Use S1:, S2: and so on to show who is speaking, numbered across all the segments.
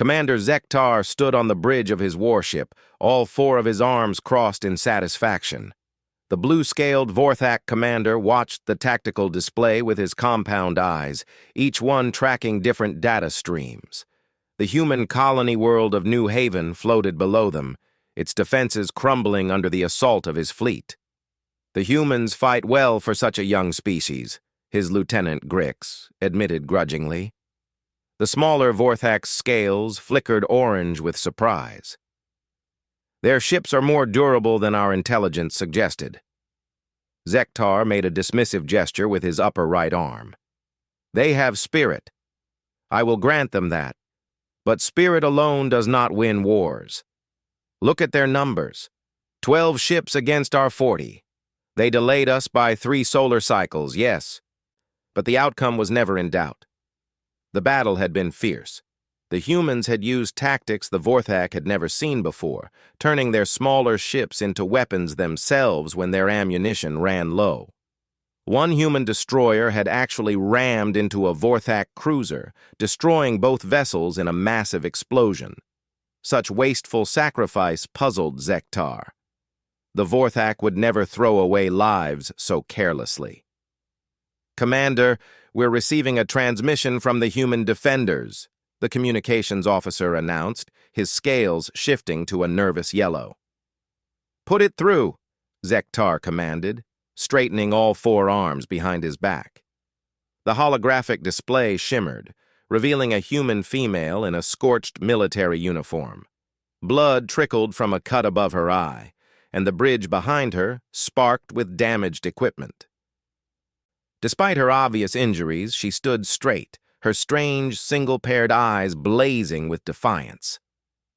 S1: Commander Zektar stood on the bridge of his warship, all four of his arms crossed in satisfaction. The blue-scaled Vorthak commander watched the tactical display with his compound eyes, each one tracking different data streams. The human colony world of New Haven floated below them, its defenses crumbling under the assault of his fleet. "The humans fight well for such a young species," his Lieutenant Grix admitted grudgingly. The smaller Vorthak's scales flickered orange with surprise. "Their ships are more durable than our intelligence suggested." Zektar made a dismissive gesture with his upper right arm. "They have spirit. I will grant them that. But spirit alone does not win wars. Look at their numbers. 12 ships against our 40. They delayed us by 3 solar cycles, yes. But the outcome was never in doubt. The battle had been fierce. The humans had used tactics the Vorthak had never seen before, turning their smaller ships into weapons themselves when their ammunition ran low. One human destroyer had actually rammed into a Vorthak cruiser, destroying both vessels in a massive explosion. Such wasteful sacrifice puzzled Zektar. The Vorthak would never throw away lives so carelessly. "Commander, we're receiving a transmission from the human defenders," the communications officer announced, his scales shifting to a nervous yellow. "Put it through," Zektar commanded, straightening all 4 arms behind his back. The holographic display shimmered, revealing a human female in a scorched military uniform. Blood trickled from a cut above her eye, and the bridge behind her sparked with damaged equipment. Despite her obvious injuries, she stood straight, her strange, single-paired eyes blazing with defiance.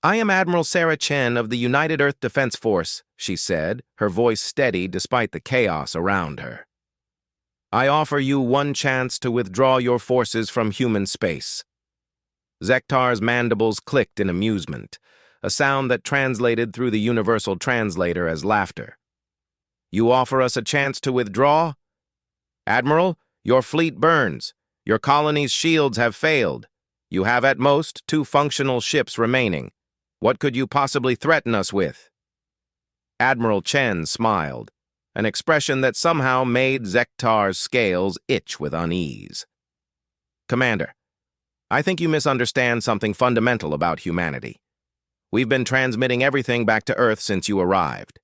S1: "I am Admiral Sarah Chen of the United Earth Defense Force," she said, her voice steady despite the chaos around her. "I offer you one chance to withdraw your forces from human space." Zektar's mandibles clicked in amusement, a sound that translated through the universal translator as laughter. "You offer us a chance to withdraw? Admiral, your fleet burns. Your colony's shields have failed. You have at most 2 functional ships remaining. What could you possibly threaten us with?" Admiral Chen smiled, an expression that somehow made Zektar's scales itch with unease. "Commander, I think you misunderstand something fundamental about humanity. We've been transmitting everything back to Earth since you arrived.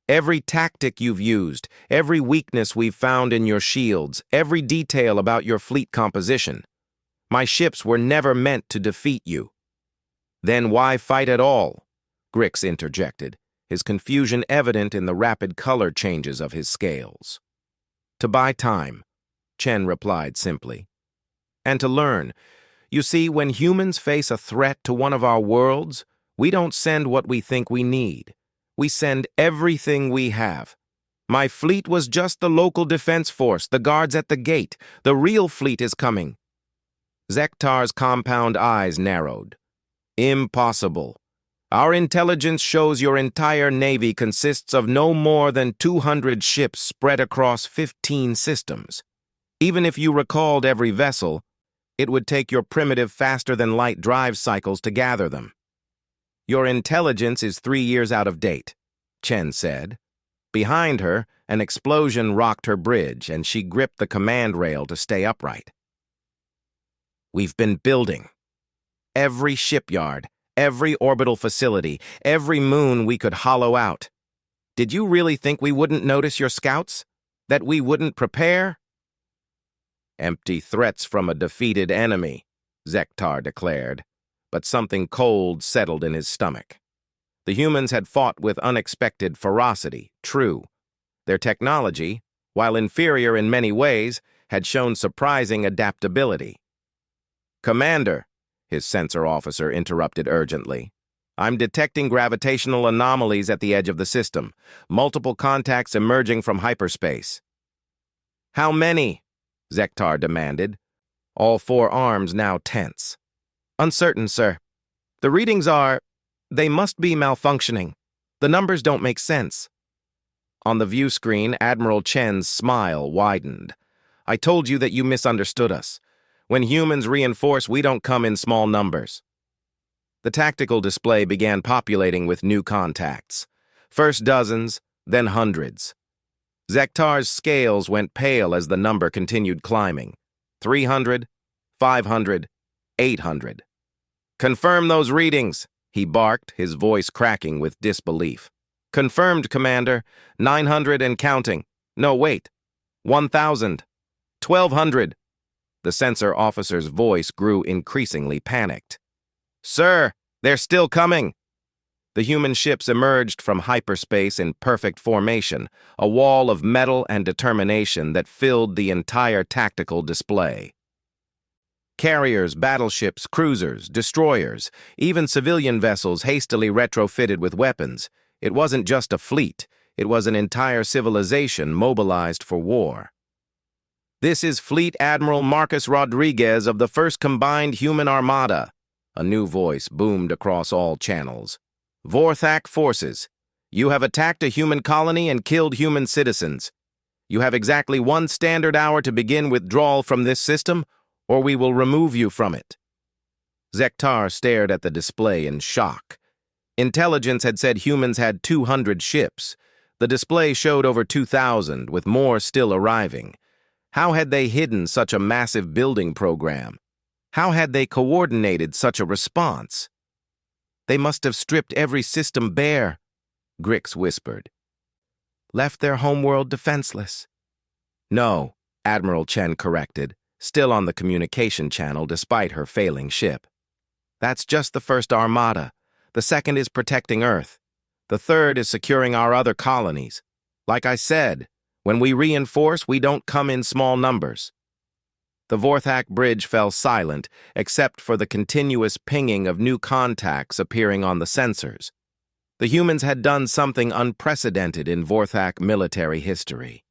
S1: Every tactic you've used, every weakness we've found in your shields, every detail about your fleet composition. My ships were never meant to defeat you." "Then why fight at all?" Grix interjected, his confusion evident in the rapid color changes of his scales. "To buy time," Chen replied simply. "And to learn. You see, when humans face a threat to one of our worlds, we don't send what we think we need. We send everything we have. My fleet was just the local defense force, the guards at the gate. The real fleet is coming." Zektar's compound eyes narrowed. "Impossible. Our intelligence shows your entire navy consists of no more than 200 ships spread across 15 systems. Even if you recalled every vessel, it would take your primitive faster-than-light drive cycles to gather them." "Your intelligence is 3 years out of date," Chen said. Behind her, an explosion rocked her bridge, and she gripped the command rail to stay upright. "We've been building. Every shipyard, every orbital facility, every moon we could hollow out. Did you really think we wouldn't notice your scouts? That we wouldn't prepare?" "Empty threats from a defeated enemy," Zektar declared, but something cold settled in his stomach. The humans had fought with unexpected ferocity, true. Their technology, while inferior in many ways, had shown surprising adaptability. "Commander," his sensor officer interrupted urgently, "I'm detecting gravitational anomalies at the edge of the system, multiple contacts emerging from hyperspace." "How many?" Zektar demanded, all 4 arms now tense. "Uncertain, sir. The readings they must be malfunctioning. The numbers don't make sense." On the view screen, Admiral Chen's smile widened. "I told you that you misunderstood us. When humans reinforce, we don't come in small numbers. The tactical display began populating with new contacts. First dozens, then hundreds. Zektar's scales went pale as the number continued climbing. 300, 500, 800. "Confirm those readings," he barked, his voice cracking with disbelief. "Confirmed, Commander. 900 and counting. No, wait. 1,000. 1,200. The sensor officer's voice grew increasingly panicked. "Sir, they're still coming." The human ships emerged from hyperspace in perfect formation, a wall of metal and determination that filled the entire tactical display. Carriers, battleships, cruisers, destroyers, even civilian vessels hastily retrofitted with weapons. It wasn't just a fleet, it was an entire civilization mobilized for war. "This is Fleet Admiral Marcus Rodriguez of the 1st Combined Human Armada," a new voice boomed across all channels. "Vorthak forces, you have attacked a human colony and killed human citizens. You have exactly 1 standard hour to begin withdrawal from this system, or we will remove you from it." Zektar stared at the display in shock. Intelligence had said humans had 200 ships. The display showed over 2,000, with more still arriving. How had they hidden such a massive building program? How had they coordinated such a response? "They must have stripped every system bare," Grix whispered. "Left their homeworld defenseless." "No," Admiral Chen corrected, still on the communication channel despite her failing ship. "That's just the 1st Armada. The 2nd is protecting Earth. The 3rd is securing our other colonies. Like I said, when we reinforce, we don't come in small numbers." The Vorthak bridge fell silent, except for the continuous pinging of new contacts appearing on the sensors. The humans had done something unprecedented in Vorthak military history.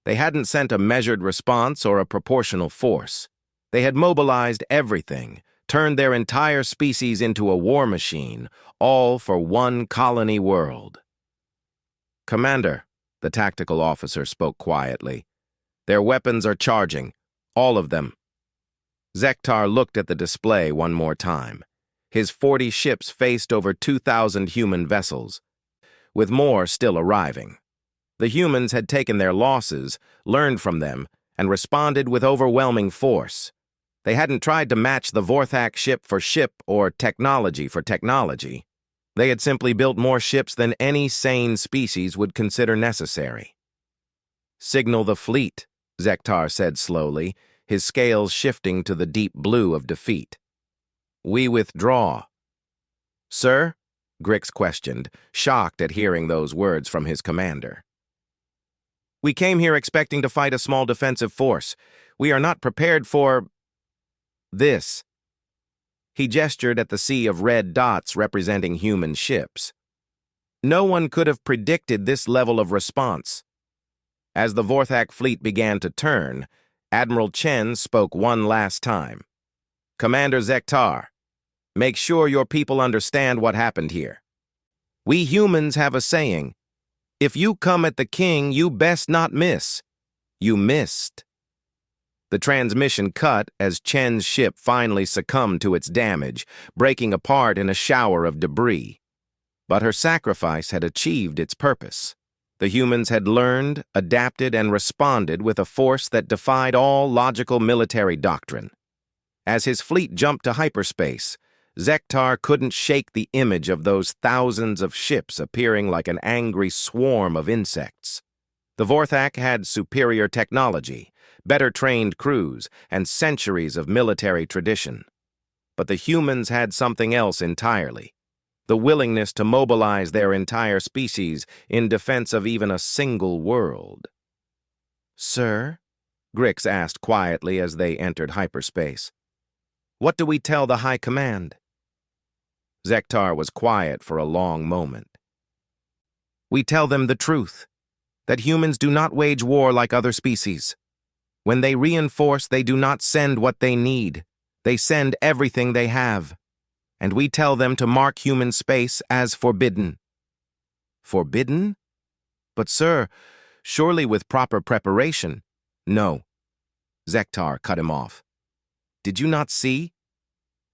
S1: They hadn't sent a measured response or a proportional force. They had mobilized everything, turned their entire species into a war machine, all for one colony world. "Commander," the tactical officer spoke quietly, "their weapons are charging. All of them." Zektar looked at the display one more time. His 40 ships faced over 2,000 human vessels, with more still arriving. The humans had taken their losses, learned from them, and responded with overwhelming force. They hadn't tried to match the Vorthak ship for ship or technology for technology. They had simply built more ships than any sane species would consider necessary. "Signal the fleet," Zektar said slowly, his scales shifting to the deep blue of defeat. "We withdraw." "Sir?" Grix questioned, shocked at hearing those words from his commander. "We came here expecting to fight a small defensive force. We are not prepared for this." He gestured at the sea of red dots representing human ships. No one could have predicted this level of response. As the Vorthak fleet began to turn, Admiral Chen spoke one last time. "Commander Zektar, make sure your people understand what happened here. We humans have a saying, if you come at the king, you best not miss. You missed." The transmission cut as Chen's ship finally succumbed to its damage, breaking apart in a shower of debris. But her sacrifice had achieved its purpose. The humans had learned, adapted, and responded with a force that defied all logical military doctrine. As his fleet jumped to hyperspace, Zektar couldn't shake the image of those thousands of ships appearing like an angry swarm of insects. The Vorthak had superior technology, better trained crews, and centuries of military tradition. But the humans had something else entirely: the willingness to mobilize their entire species in defense of even a single world. "Sir?" Grix asked quietly as they entered hyperspace. "What do we tell the High Command?" Zektar was quiet for a long moment. "We tell them the truth, that humans do not wage war like other species. When they reinforce, they do not send what they need. They send everything they have. And we tell them to mark human space as forbidden." "Forbidden? But sir, surely with proper preparation." "No." Zektar cut him off. Did you not see?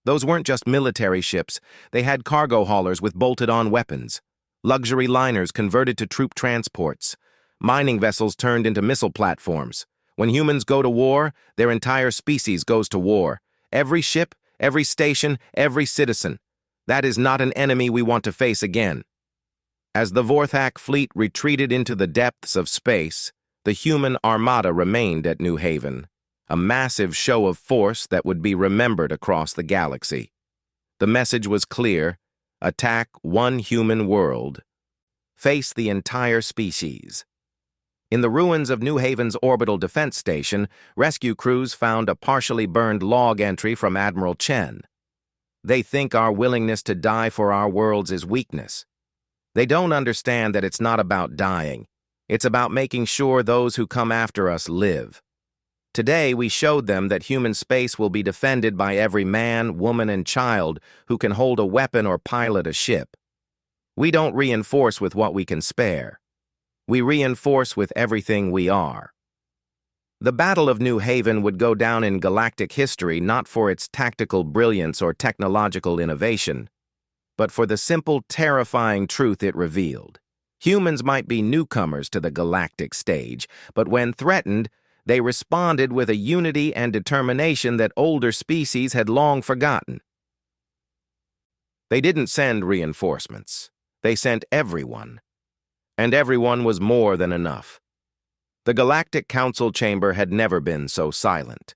S1: Those weren't just military ships. They had cargo haulers with bolted-on weapons, luxury liners converted to troop transports, mining vessels turned into missile platforms. When humans go to war, their entire species goes to war. Every ship, every station, every citizen. That is not an enemy we want to face again. As the Vorthak fleet retreated into the depths of space, the human armada remained at New Haven, a massive show of force that would be remembered across the galaxy. The message was clear: attack one human world. Face the entire species. In the ruins of New Haven's orbital defense station, rescue crews found a partially burned log entry from Admiral Chen. They think our willingness to die for our worlds is weakness. They don't understand that it's not about dying. It's about making sure those who come after us live. Today, we showed them that human space will be defended by every man, woman, and child who can hold a weapon or pilot a ship. We don't reinforce with what we can spare. We reinforce with everything we are. The Battle of New Haven would go down in galactic history not for its tactical brilliance or technological innovation, but for the simple, terrifying truth it revealed. Humans might be newcomers to the galactic stage, but when threatened, they responded with a unity and determination that older species had long forgotten. They didn't send reinforcements. They sent everyone. And everyone was more than enough. The Galactic Council chamber had never been so silent.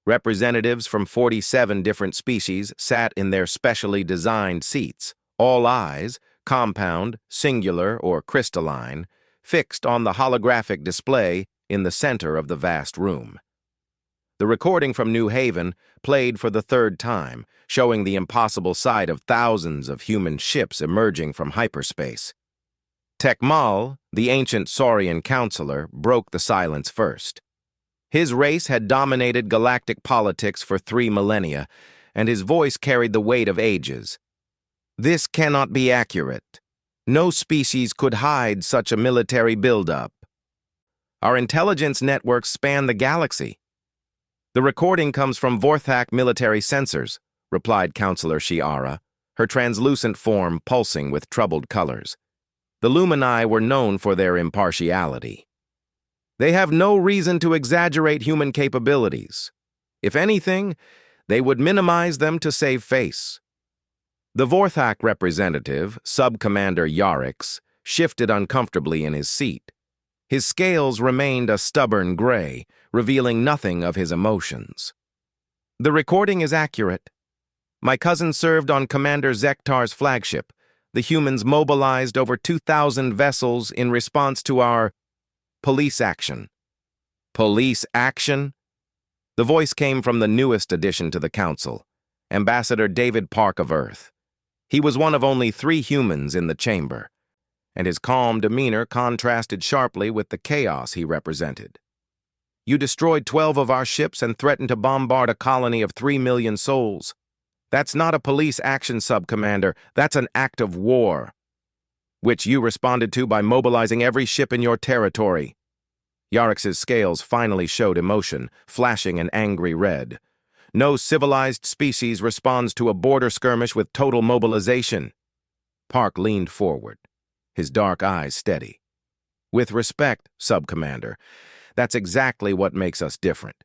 S1: Representatives from 47 different species sat in their specially designed seats, all eyes, compound, singular, or crystalline, fixed on the holographic display in the center of the vast room. The recording from New Haven played for the third time, showing the impossible sight of thousands of human ships emerging from hyperspace. Tekmal, the ancient Saurian counselor, broke the silence first. His race had dominated galactic politics for 3 millennia, and his voice carried the weight of ages. This cannot be accurate. No species could hide such a military buildup. Our intelligence networks span the galaxy. The recording comes from Vorthak military sensors, replied Counselor Shiara, her translucent form pulsing with troubled colors. The Lumini were known for their impartiality. They have no reason to exaggerate human capabilities. If anything, they would minimize them to save face. The Vorthak representative, Sub-Commander Orcs, shifted uncomfortably in his seat. His scales remained a stubborn gray, revealing nothing of his emotions. The recording is accurate. My cousin served on Commander Zektar's flagship. The humans mobilized over 2,000 vessels in response to our police action. Police action? The voice came from the newest addition to the council, Ambassador David Park of Earth. He was one of only 3 humans in the chamber, and his calm demeanor contrasted sharply with the chaos he represented. You destroyed 12 of our ships and threatened to bombard a colony of 3 million souls. That's not a police action, Sub-Commander. That's an act of war, which you responded to by mobilizing every ship in your territory. Yarix's scales finally showed emotion, flashing an angry red. No civilized species responds to a border skirmish with total mobilization. Park leaned forward, his dark eyes steady. With respect, Sub-Commander, that's exactly what makes us different.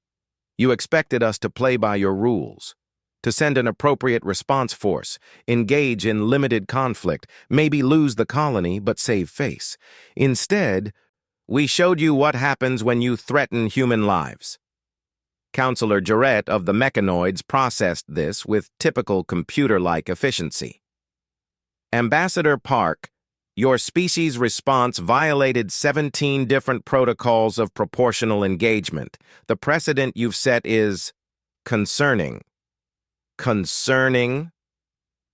S1: You expected us to play by your rules, to send an appropriate response force, engage in limited conflict, maybe lose the colony but save face. Instead, we showed you what happens when you threaten human lives. Counselor Jarrett of the Mechanoids processed this with typical computer-like efficiency. Ambassador Park, your species' response violated 17 different protocols of proportional engagement. The precedent you've set is concerning. Concerning?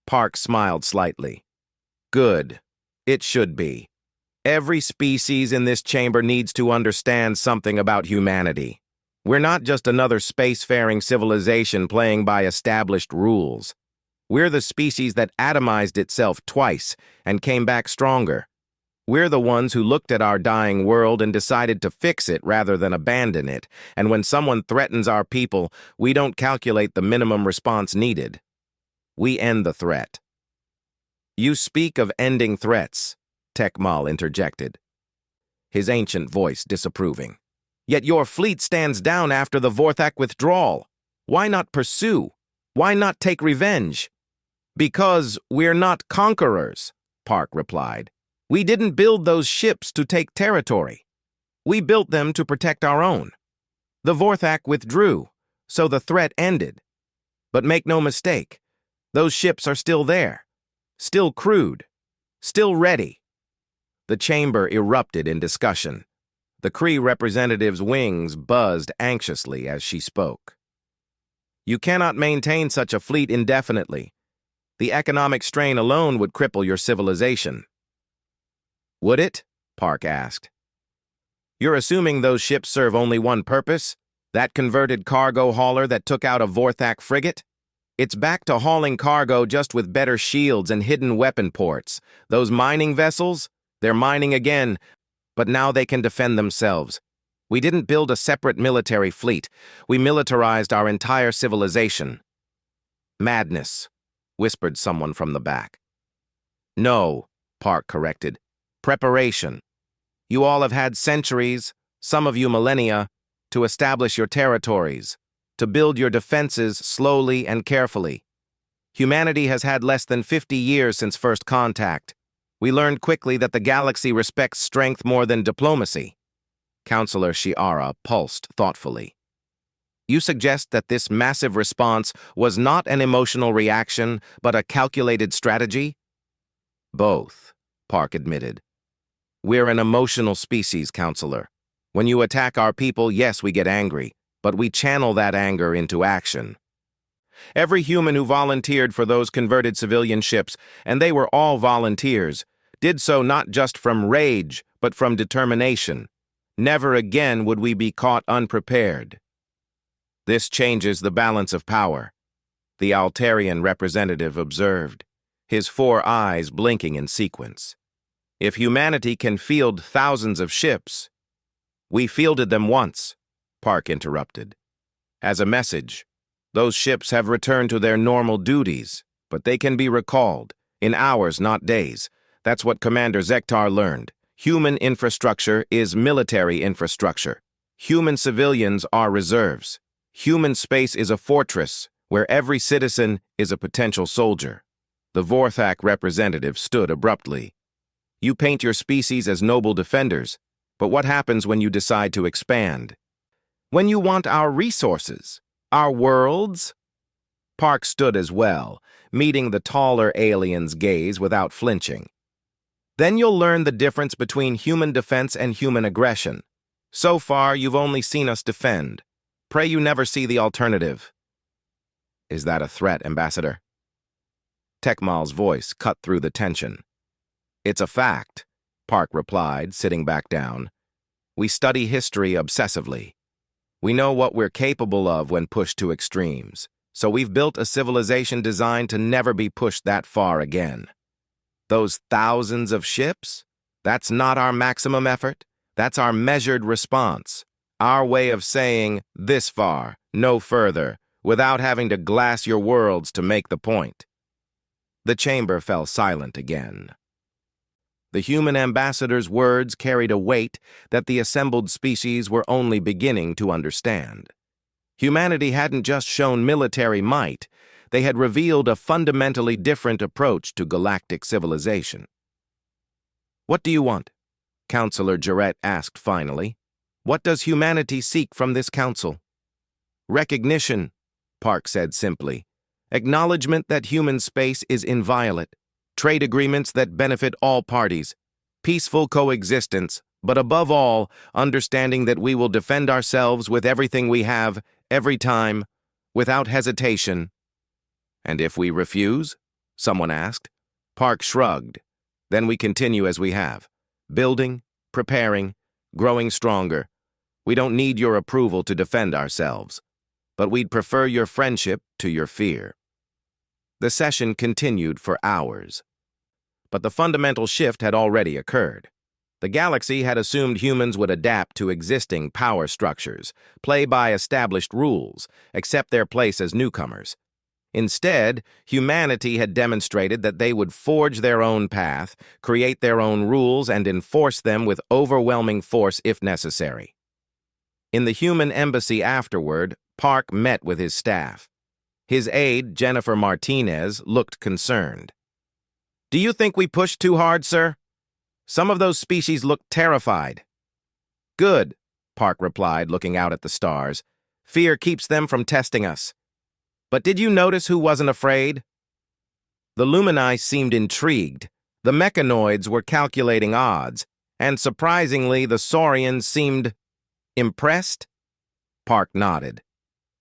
S1: Park smiled slightly. Good. It should be. Every species in this chamber needs to understand something about humanity. We're not just another spacefaring civilization playing by established rules. We're the species that atomized itself twice and came back stronger. We're the ones who looked at our dying world and decided to fix it rather than abandon it. And when someone threatens our people, we don't calculate the minimum response needed. We end the threat. You speak of ending threats, Tekmal interjected, his ancient voice disapproving. Yet your fleet stands down after the Vorthak withdrawal. Why not pursue? Why not take revenge? Because we're not conquerors, Park replied. We didn't build those ships to take territory. We built them to protect our own. The Vorthak withdrew, so the threat ended. But make no mistake, those ships are still there, still crewed, still ready. The chamber erupted in discussion. The Kree representative's wings buzzed anxiously as she spoke. You cannot maintain such a fleet indefinitely. The economic strain alone would cripple your civilization. Would it? Park asked. You're assuming those ships serve only one purpose? That converted cargo hauler that took out a Vorthak frigate? It's back to hauling cargo just with better shields and hidden weapon ports. Those mining vessels? They're mining again, but now they can defend themselves. We didn't build a separate military fleet. We militarized our entire civilization. Madness, whispered someone from the back. No, Park corrected. Preparation. You all have had centuries, some of you millennia, to establish your territories, to build your defenses slowly and carefully. Humanity has had less than 50 years since first contact. We learned quickly that the galaxy respects strength more than diplomacy. Counselor Shiara pulsed thoughtfully. You suggest that this massive response was not an emotional reaction, but a calculated strategy? Both, Park admitted. We're an emotional species, Counselor. When you attack our people, yes, we get angry, but we channel that anger into action. Every human who volunteered for those converted civilian ships, and they were all volunteers, did so not just from rage, but from determination. Never again would we be caught unprepared. This changes the balance of power, the Altarian representative observed, his 4 eyes blinking in sequence. If humanity can field thousands of ships, we fielded them once, Park interrupted. As a message, those ships have returned to their normal duties, but they can be recalled, in hours, not days. That's what Commander Zektar learned. Human infrastructure is military infrastructure. Human civilians are reserves. Human space is a fortress where every citizen is a potential soldier. The Vorthak representative stood abruptly. You paint your species as noble defenders, but what happens when you decide to expand? When you want our resources, our worlds? Park stood as well, meeting the taller alien's gaze without flinching. Then you'll learn the difference between human defense and human aggression. So far, you've only seen us defend. Pray you never see the alternative. Is that a threat, Ambassador? Tekmal's voice cut through the tension. It's a fact, Park replied, sitting back down. We study history obsessively. We know what we're capable of when pushed to extremes, so we've built a civilization designed to never be pushed that far again. Those thousands of ships? That's not our maximum effort. That's our measured response. Our way of saying, this far, no further, without having to glass your worlds to make the point. The chamber fell silent again. The human ambassador's words carried a weight that the assembled species were only beginning to understand. Humanity hadn't just shown military might, they had revealed a fundamentally different approach to galactic civilization. What do you want? Counselor Jarrett asked finally. What does humanity seek from this council? Recognition, Park said simply. Acknowledgement that human space is inviolate. Trade agreements that benefit all parties. Peaceful coexistence, but above all, understanding that we will defend ourselves with everything we have, every time, without hesitation. And if we refuse? Someone asked. Park shrugged. Then we continue as we have. Building, preparing, growing stronger. We don't need your approval to defend ourselves, but we'd prefer your friendship to your fear. The session continued for hours. But the fundamental shift had already occurred. The galaxy had assumed humans would adapt to existing power structures, play by established rules, accept their place as newcomers. Instead, humanity had demonstrated that they would forge their own path, create their own rules, and enforce them with overwhelming force if necessary. In the human embassy afterward, Park met with his staff. His aide, Jennifer Martinez, looked concerned. "Do you think we pushed too hard, sir? Some of those species looked terrified." "Good," Park replied, looking out at the stars. "Fear keeps them from testing us. But did you notice who wasn't afraid?" The Lumini seemed intrigued. The mechanoids were calculating odds, and surprisingly, the Saurians seemed impressed. Park nodded.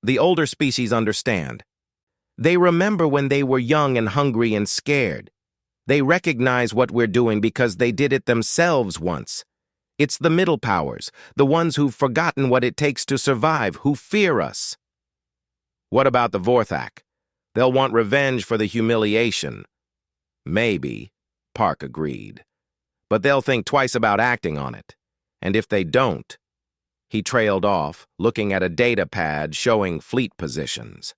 S1: "The older species understand. They remember when they were young and hungry and scared. They recognize what we're doing because they did it themselves once. It's the middle powers, the ones who've forgotten what it takes to survive, who fear us." "What about the Vorthak? They'll want revenge for the humiliation." "Maybe," Park agreed. "But they'll think twice about acting on it. And if they don't—" He trailed off, looking at a data pad showing fleet positions.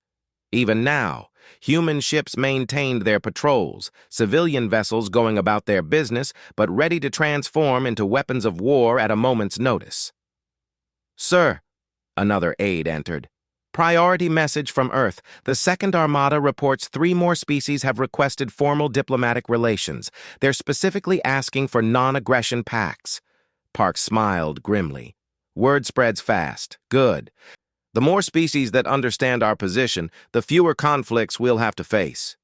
S1: Even now, human ships maintained their patrols, civilian vessels going about their business, but ready to transform into weapons of war at a moment's notice. "Sir," another aide entered. "Priority message from Earth. The Second Armada reports 3 more species have requested formal diplomatic relations. They're specifically asking for non-aggression pacts." Park smiled grimly. "Word spreads fast. Good. The more species that understand our position, the fewer conflicts we'll have to face."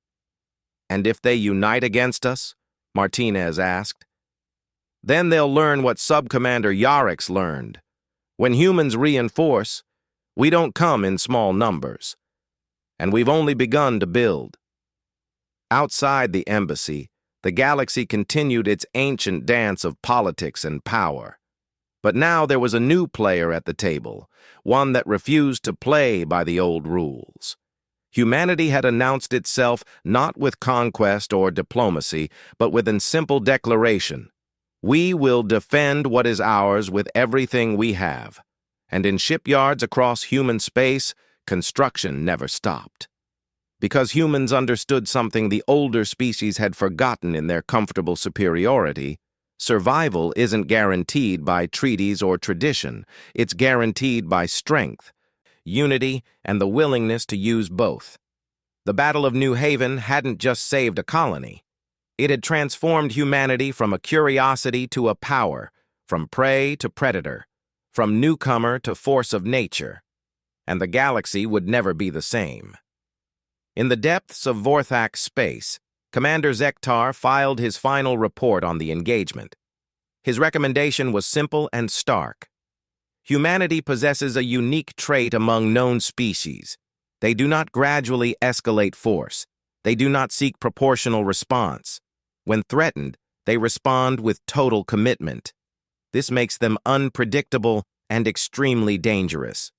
S1: "And if they unite against us?" Martinez asked. "Then they'll learn what Sub-Commander Yarrick's learned. When humans reinforce, we don't come in small numbers. And we've only begun to build." Outside the embassy, the galaxy continued its ancient dance of politics and power. But now there was a new player at the table, one that refused to play by the old rules. Humanity had announced itself not with conquest or diplomacy, but with a simple declaration: "We will defend what is ours with everything we have." And in shipyards across human space, construction never stopped. Because humans understood something the older species had forgotten in their comfortable superiority: survival isn't guaranteed by treaties or tradition. It's guaranteed by strength, unity, and the willingness to use both. The Battle of New Haven hadn't just saved a colony. It had transformed humanity from a curiosity to a power, from prey to predator, from newcomer to force of nature. And the galaxy would never be the same. In the depths of Vorthak space, Commander Zektar filed his final report on the engagement. His recommendation was simple and stark. Humanity possesses a unique trait among known species. They do not gradually escalate force. They do not seek proportional response. When threatened, they respond with total commitment. This makes them unpredictable and extremely dangerous.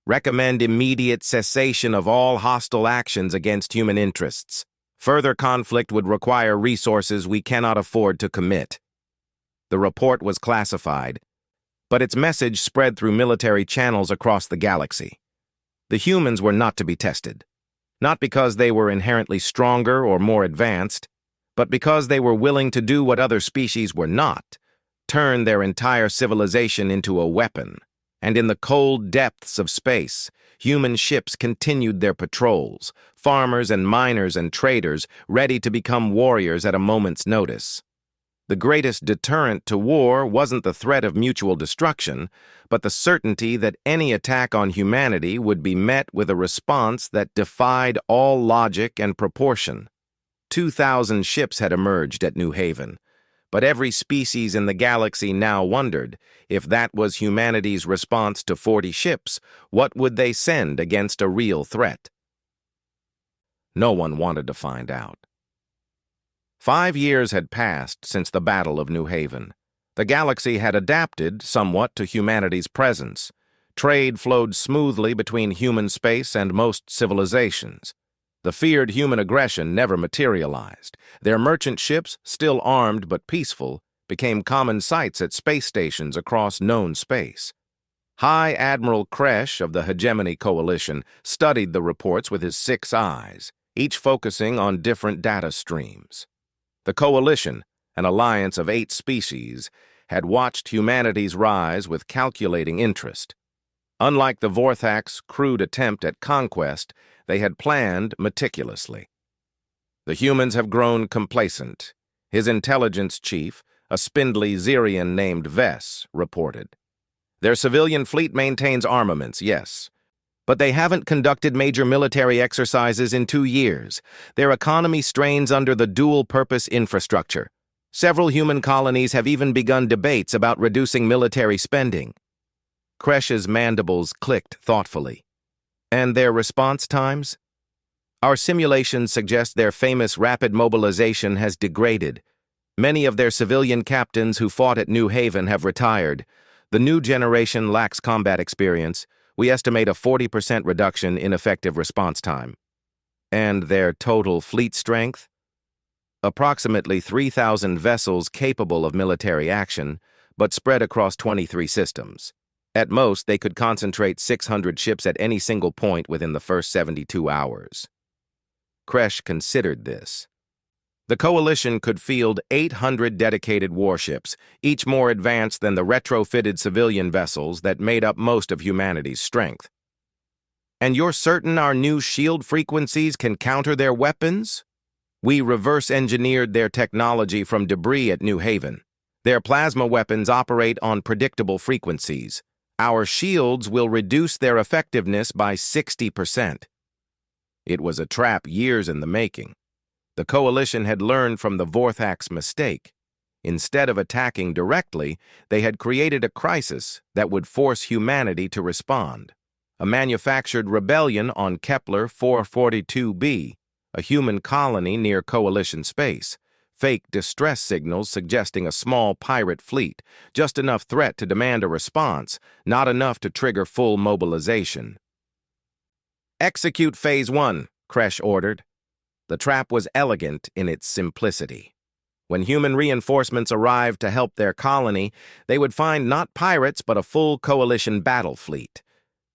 S1: Recommend immediate cessation of all hostile actions against human interests. Further conflict would require resources we cannot afford to commit. The report was classified, but its message spread through military channels across the galaxy. The humans were not to be tested, not because they were inherently stronger or more advanced, but because they were willing to do what other species were not: turn their entire civilization into a weapon. And in the cold depths of space, human ships continued their patrols, farmers and miners and traders ready to become warriors at a moment's notice. The greatest deterrent to war wasn't the threat of mutual destruction, but the certainty that any attack on humanity would be met with a response that defied all logic and proportion. 2,000 ships had emerged at New Haven, but every species in the galaxy now wondered, if that was humanity's response to 40 ships, what would they send against a real threat? No one wanted to find out. 5 years had passed since the Battle of New Haven. The galaxy had adapted somewhat to humanity's presence. Trade flowed smoothly between human space and most civilizations. The feared human aggression never materialized. Their merchant ships, still armed but peaceful, became common sights at space stations across known space. High Admiral Kresh of the Hegemony Coalition studied the reports with his 6 eyes, each focusing on different data streams. The Coalition, an alliance of 8 species, had watched humanity's rise with calculating interest. Unlike the Vorthak's crude attempt at conquest, they had planned meticulously. The humans have grown complacent, his intelligence chief, a spindly Xerian named Vess, reported. Their civilian fleet maintains armaments, yes, but they haven't conducted major military exercises in 2 years. Their economy strains under the dual-purpose infrastructure. Several human colonies have even begun debates about reducing military spending. Kresh's mandibles clicked thoughtfully. And their response times? Our simulations suggest their famous rapid mobilization has degraded. Many of their civilian captains who fought at New Haven have retired. The new generation lacks combat experience. We estimate a 40% reduction in effective response time. And their total fleet strength? Approximately 3,000 vessels capable of military action, but spread across 23 systems. At most, they could concentrate 600 ships at any single point within the first 72 hours. Kresh considered this. The Coalition could field 800 dedicated warships, each more advanced than the retrofitted civilian vessels that made up most of humanity's strength. And you're certain our new shield frequencies can counter their weapons? We reverse-engineered their technology from debris at New Haven. Their plasma weapons operate on predictable frequencies. Our shields will reduce their effectiveness by 60%. It was a trap years in the making. The Coalition had learned from the Vorthak's mistake. Instead of attacking directly, they had created a crisis that would force humanity to respond. A manufactured rebellion on Kepler 442b, a human colony near Coalition space. Fake distress signals suggesting a small pirate fleet, just enough threat to demand a response, not enough to trigger full mobilization. Execute Phase 1, Kresh ordered. The trap was elegant in its simplicity. When human reinforcements arrived to help their colony, they would find not pirates but a full Coalition battle fleet.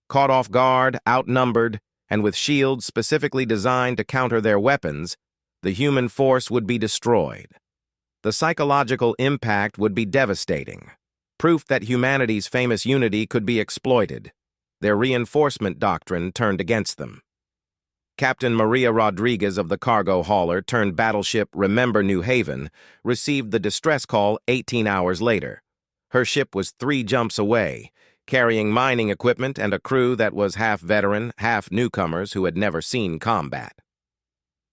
S1: Caught off guard, outnumbered, and with shields specifically designed to counter their weapons, the human force would be destroyed. The psychological impact would be devastating. Proof that humanity's famous unity could be exploited. Their reinforcement doctrine turned against them. Captain Maria Rodriguez of the cargo hauler turned battleship Remember New Haven received the distress call 18 hours later. Her ship was 3 jumps away, carrying mining equipment and a crew that was half veteran, half newcomers who had never seen combat.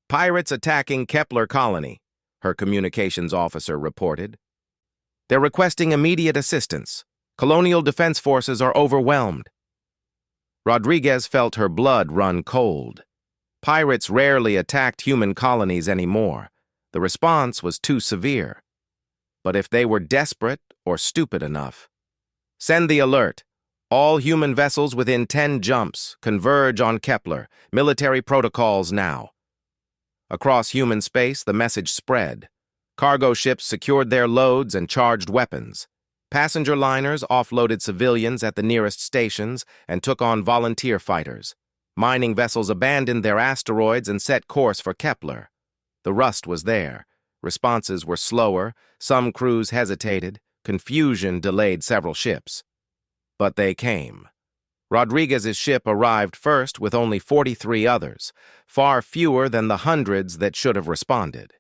S1: Pirates attacking Kepler colony, her communications officer reported. They're requesting immediate assistance. Colonial defense forces are overwhelmed. Rodriguez felt her blood run cold. Pirates rarely attacked human colonies anymore. The response was too severe. But if they were desperate or stupid enough, send the alert. All human vessels within 10 jumps converge on Kepler. Military protocols now. Across human space, the message spread. Cargo ships secured their loads and charged weapons. Passenger liners offloaded civilians at the nearest stations and took on volunteer fighters. Mining vessels abandoned their asteroids and set course for Kepler. The rust was there. Responses were slower. Some crews hesitated. Confusion delayed several ships. But they came. Rodriguez's ship arrived first with only 43 others, far fewer than the hundreds that should have responded.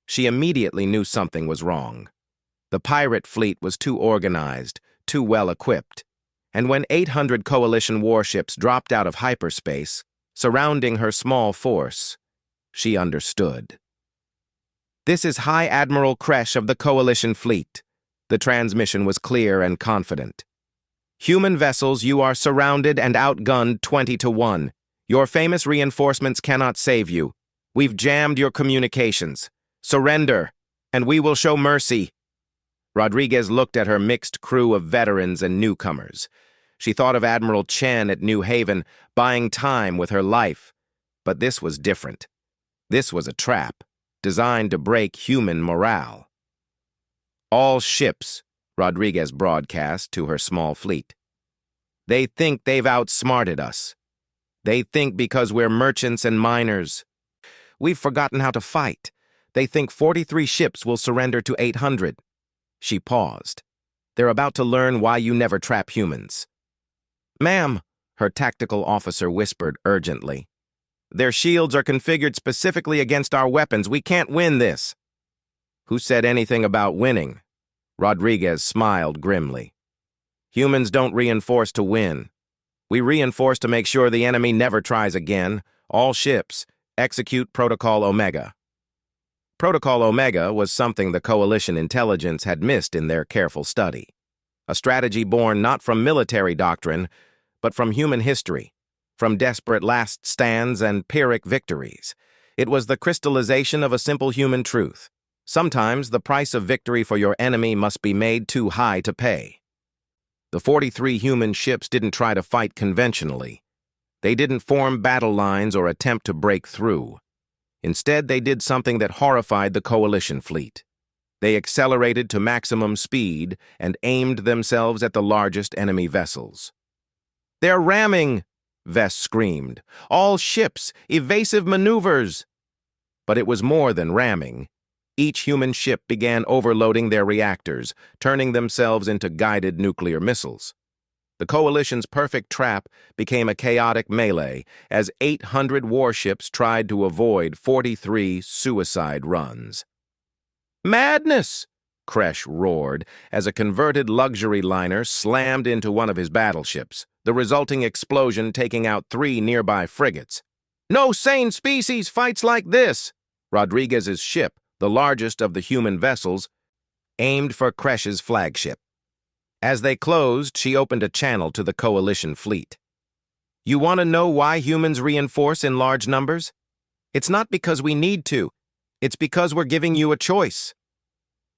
S1: She immediately knew something was wrong. The pirate fleet was too organized, too well equipped, and when 800 Coalition warships dropped out of hyperspace, surrounding her small force, she understood. This is High Admiral Kresh of the Coalition fleet. The transmission was clear and confident. Human vessels, you are surrounded and outgunned 20-1. Your famous reinforcements cannot save you. We've jammed your communications. Surrender, and we will show mercy. Rodriguez looked at her mixed crew of veterans and newcomers. She thought of Admiral Chen at New Haven, buying time with her life. But this was different. This was a trap, designed to break human morale. All ships, Rodriguez broadcast to her small fleet. They think they've outsmarted us. They think because we're merchants and miners. We've forgotten how to fight. They think 43 ships will surrender to 800. She paused. They're about to learn why you never trap humans. Ma'am, her tactical officer whispered urgently. Their shields are configured specifically against our weapons. We can't win this. Who said anything about winning? Rodriguez smiled grimly. Humans don't reinforce to win. We reinforce to make sure the enemy never tries again. All ships, execute Protocol Omega. Protocol Omega was something the Coalition intelligence had missed in their careful study. A strategy born not from military doctrine, but from human history, from desperate last stands and Pyrrhic victories. It was the crystallization of a simple human truth. Sometimes the price of victory for your enemy must be made too high to pay. The 43 human ships didn't try to fight conventionally. They didn't form battle lines or attempt to break through. Instead, they did something that horrified the Coalition fleet. They accelerated to maximum speed and aimed themselves at the largest enemy vessels. "They're ramming!" Vess screamed. "All ships! Evasive maneuvers!" But it was more than ramming. Each human ship began overloading their reactors, turning themselves into guided nuclear missiles. The Coalition's perfect trap became a chaotic melee as 800 warships tried to avoid 43 suicide runs. "Madness!" Kresh roared as a converted luxury liner slammed into one of his battleships, the resulting explosion taking out 3 nearby frigates. "No sane species fights like this!" Rodriguez's ship, the largest of the human vessels, aimed for Kresh's flagship. As they closed, she opened a channel to the Coalition fleet. "You want to know why humans reinforce in large numbers? It's not because we need to. It's because we're giving you a choice.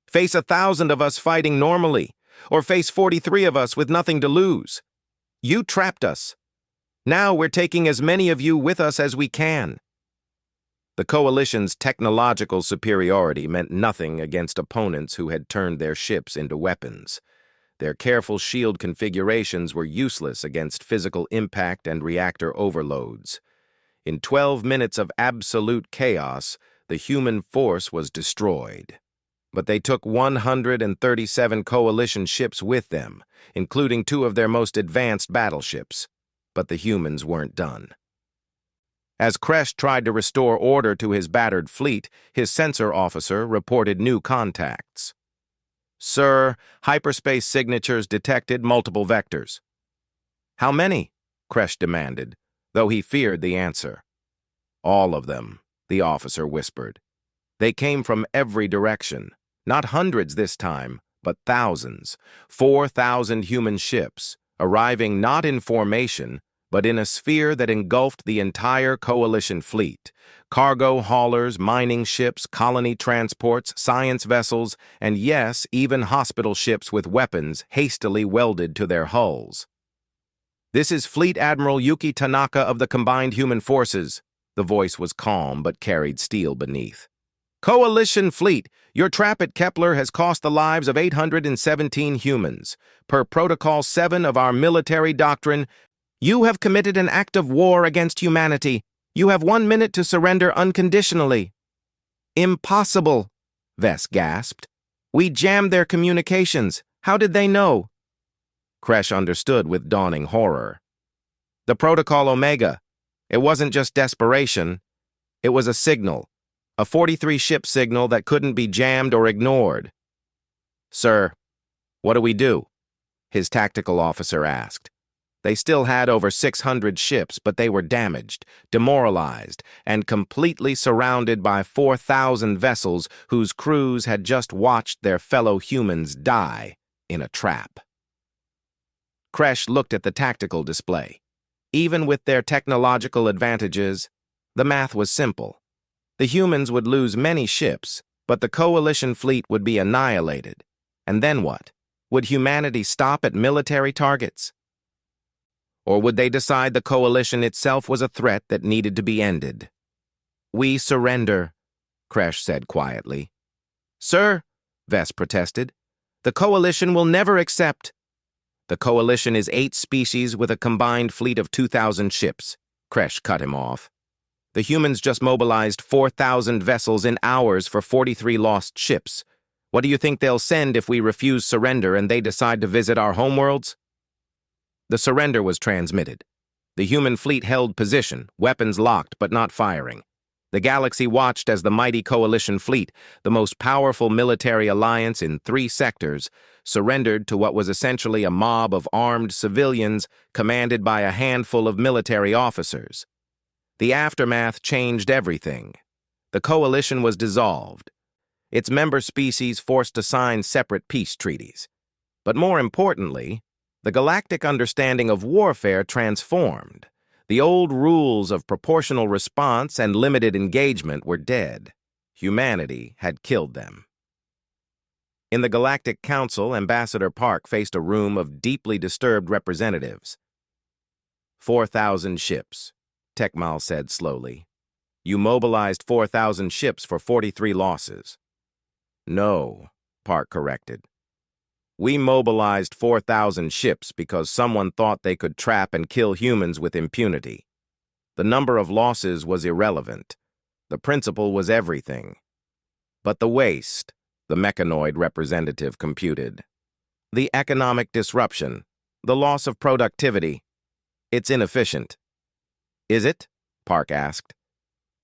S1: Face 1,000 of us fighting normally, or face 43 of us with nothing to lose. You trapped us. Now we're taking as many of you with us as we can." The Coalition's technological superiority meant nothing against opponents who had turned their ships into weapons. Their careful shield configurations were useless against physical impact and reactor overloads. In 12 minutes of absolute chaos, the human force was destroyed. But they took 137 Coalition ships with them, including 2 of their most advanced battleships. But the humans weren't done. As Kresh tried to restore order to his battered fleet, his sensor officer reported new contacts. "Sir, hyperspace signatures detected multiple vectors." "How many?" Kresh demanded, though he feared the answer. "All of them," the officer whispered. "They came from every direction. Not hundreds this time, but thousands. 4,000 human ships, arriving not in formation, but in a sphere that engulfed the entire Coalition fleet. Cargo haulers, mining ships, colony transports, science vessels, and yes, even hospital ships with weapons hastily welded to their hulls. "This is Fleet Admiral Yuki Tanaka of the Combined Human Forces." The voice was calm but carried steel beneath. "Coalition fleet, your trap at Kepler has cost the lives of 817 humans. Per Protocol 7 of our military doctrine, you have committed an act of war against humanity. You have 1 minute to surrender unconditionally." "Impossible," Vess gasped. "We jammed their communications. How did they know?" Kresh understood with dawning horror. "The Protocol Omega. It wasn't just desperation. It was a signal. A 43-ship signal that couldn't be jammed or ignored." "Sir, what do we do?" his tactical officer asked. They still had over 600 ships, but they were damaged, demoralized, and completely surrounded by 4,000 vessels whose crews had just watched their fellow humans die in a trap. Kresh looked at the tactical display. Even with their technological advantages, the math was simple. The humans would lose many ships, but the Coalition fleet would be annihilated. And then what? Would humanity stop at military targets? Or would they decide the Coalition itself was a threat that needed to be ended? "We surrender," Kresh said quietly. "Sir," Vess protested, The Coalition will never accept. The Coalition is 8 species with a combined fleet of 2,000 ships. Kresh cut him off. The humans just mobilized 4,000 vessels in hours for 43 lost ships. What do you think they'll send if we refuse surrender and they decide to visit our homeworlds? The surrender was transmitted. The human fleet held position, weapons locked but not firing. The galaxy watched as the mighty Coalition fleet, the most powerful military alliance in 3 sectors, surrendered to what was essentially a mob of armed civilians commanded by a handful of military officers. The aftermath changed everything. The Coalition was dissolved. Its member species forced to sign separate peace treaties. But more importantly, the galactic understanding of warfare transformed. The old rules of proportional response and limited engagement were dead. Humanity had killed them. In the Galactic Council, Ambassador Park faced a room of deeply disturbed representatives. 4,000 ships, Tekmal said slowly. You mobilized 4,000 ships for 43 losses. No, Park corrected. We mobilized 4,000 ships because someone thought they could trap and kill humans with impunity. The number of losses was irrelevant. The principle was everything. But the waste, the mechanoid representative computed. The economic disruption, the loss of productivity. It's inefficient. Is it? Park asked.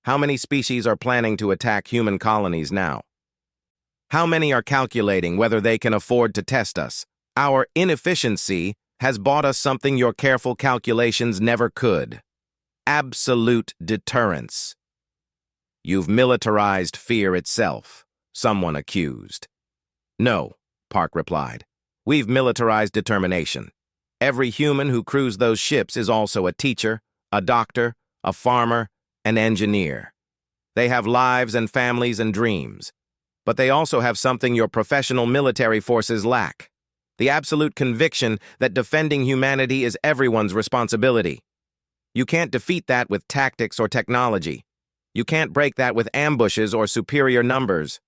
S1: How many species are planning to attack human colonies now? How many are calculating whether they can afford to test us? Our inefficiency has bought us something your careful calculations never could. Absolute deterrence. You've militarized fear itself, someone accused. No, Park replied. We've militarized determination. Every human who crews those ships is also a teacher, a doctor, a farmer, an engineer. They have lives and families and dreams. But they also have something your professional military forces lack. The absolute conviction that defending humanity is everyone's responsibility. You can't defeat that with tactics or technology. You can't break that with ambushes or superior numbers.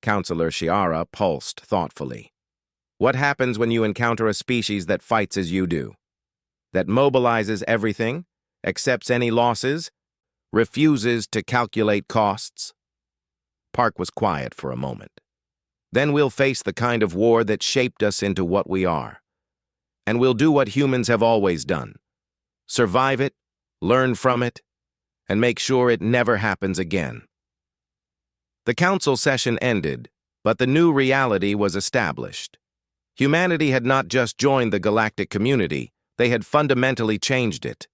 S1: Counselor Shiara pulsed thoughtfully. What happens when you encounter a species that fights as you do? That mobilizes everything, accepts any losses, refuses to calculate costs? Park was quiet for a moment. Then we'll face the kind of war that shaped us into what we are. And we'll do what humans have always done. Survive it, learn from it, and make sure it never happens again. The council session ended, but the new reality was established. Humanity had not just joined the galactic community, they had fundamentally changed it.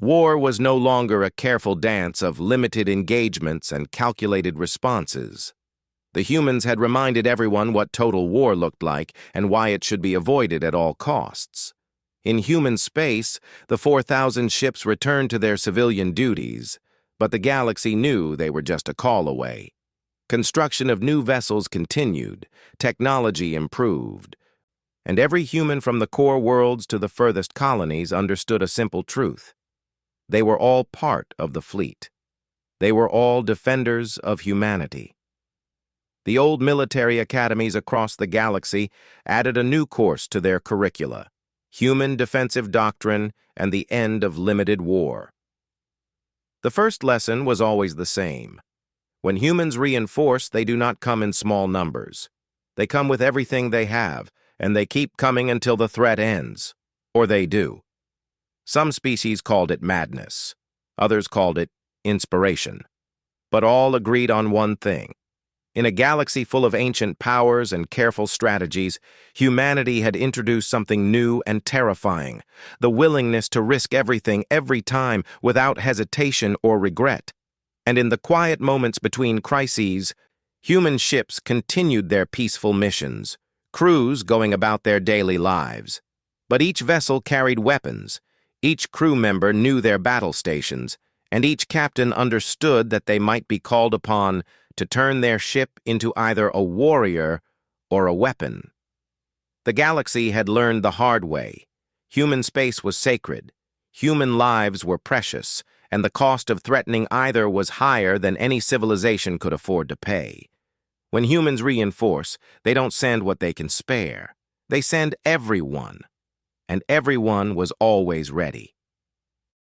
S1: War was no longer a careful dance of limited engagements and calculated responses. The humans had reminded everyone what total war looked like and why it should be avoided at all costs. In human space, the 4,000 ships returned to their civilian duties, but the galaxy knew they were just a call away. Construction of new vessels continued, technology improved, and every human from the core worlds to the furthest colonies understood a simple truth. They were all part of the fleet. They were all defenders of humanity. The old military academies across the galaxy added a new course to their curricula: Human Defensive Doctrine and the End of Limited War. The first lesson was always the same. When humans reinforce, they do not come in small numbers. They come with everything they have, and they keep coming until the threat ends. Or they do. Some species called it madness. Others called it inspiration. But all agreed on one thing. In a galaxy full of ancient powers and careful strategies, humanity had introduced something new and terrifying: the willingness to risk everything every time without hesitation or regret. And in the quiet moments between crises, human ships continued their peaceful missions, crews going about their daily lives. But each vessel carried weapons. Each crew member knew their battle stations, and each captain understood that they might be called upon to turn their ship into either a warrior or a weapon. The galaxy had learned the hard way. Human space was sacred, human lives were precious, and the cost of threatening either was higher than any civilization could afford to pay. When humans reinforce, they don't send what they can spare. They send everyone. And everyone was always ready.